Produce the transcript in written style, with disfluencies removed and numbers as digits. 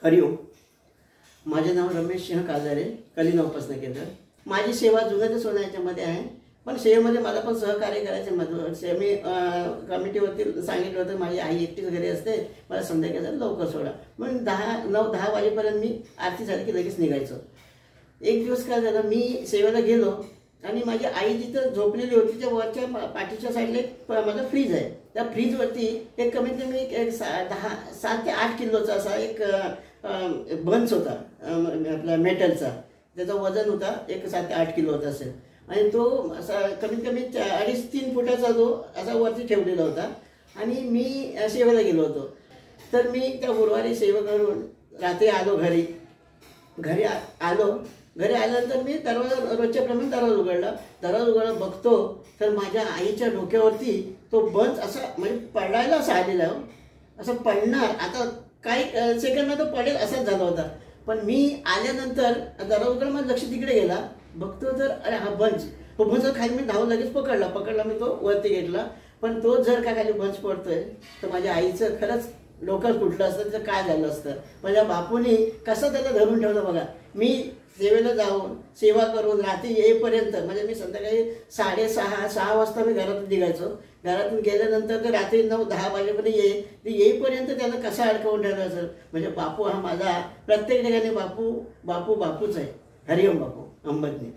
हरिओम. माझे नाव रमेश सिंह काजारे, कलिना उपासना केंद्र. माझी सेवा जुन्या ते सोन्याच्यामध्ये आहे, पण सेवेमध्ये मला पण सहकार्य करायचे. मी कमिटीवरती सांगितलं होतं माझी आई एकटीच घरी असते, मला संध्याकाळी लवकर सोडा म्हणून 9-10 वाजेपर्यंत मी आरती झाली की लगेच निघायचो. एक दिवस काय झालं, मी सेवेला गेलो आणि माझी आई जिथं झोपलेली होती त्या वरच्या पाठीच्या साईडला एक माझा फ्रीज आहे. त्या फ्रीजवरती एक कमीत कमी एक 7 ते 8 किलोचा असा एक बंच होता आपला मेटलचा. त्याचं वजन होता एक 7 ते 8 किलो होता असेल, आणि तो असा कमीत कमी 2.5-3 फुटाचा तो असा वरती ठेवलेला होता. आणि मी सेवेला गेलो होतो. तर मी त्या गुरुवारी सेवा करून रात्री आलो घरी. घरी आल्यानंतर मी दरवाजा रोजच्याप्रमाणे दरवाजा उघडला बघतो तर माझ्या आईच्या डोक्यावरती तो बंच असा म्हणजे पडायला असा आलेला, असं पडणार आता काही सेकंदमध्ये तो पडेल असाच झाला होता. पण मी आल्यानंतर दरवाजा उघडला, माझं लक्ष तिकडे गेला, बघतो तर अरे हा बंच, तो बंच खाली मी धावून लगेच पकडला मी तो वरती घेतला. पण तो जर का खाली बंच पडतोय तर माझ्या आईचं खरंच डोकं फुटलं असतं, त्याचं काय झालं असतं. माझ्या बापूने कसं त्याला धरून ठेवलं बघा. मी सेवेला जाऊन सेवा करून रात्री येईपर्यंत म्हणजे मी संध्याकाळी 6:30 वाजता मी घरातून निघायचो. घरातून गेल्यानंतर तर रात्री 9-10 वाजेपर्यंत येईपर्यंत त्याला कसा अडकवून ठेवलं असेल. म्हणजे बापू हा माझा प्रत्येक ठिकाणी बापूच आहे. हरिओम बापू अंबदने.